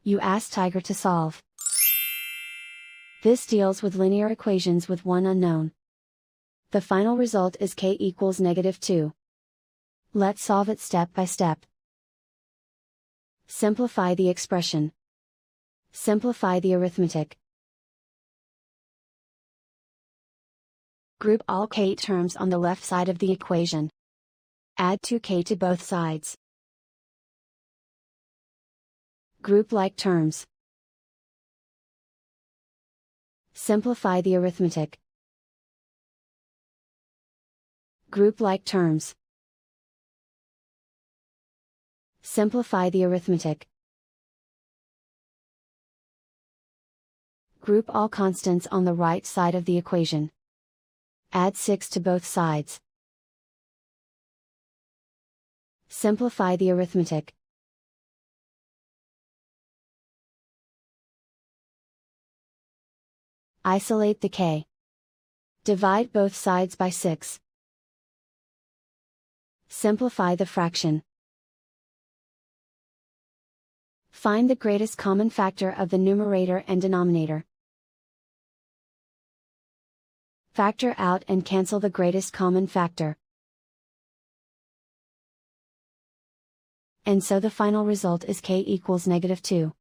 You ask Tiger to solve. This deals with linear equations with one unknown. The final result is k equals -2. Let's solve it step by step. Simplify the expression. Simplify the arithmetic. Group all k terms on the left side of the equation. Add 2k to both sides. Group like terms. Simplify the arithmetic. Group like terms. Simplify the arithmetic. Group all constants on the right side of the equation. Add 6 to both sides. Simplify the arithmetic. Isolate the k. Divide both sides by 6. Simplify the fraction. Find the greatest common factor of the numerator and denominator. Factor out and cancel the greatest common factor. And so the final result is k equals -2.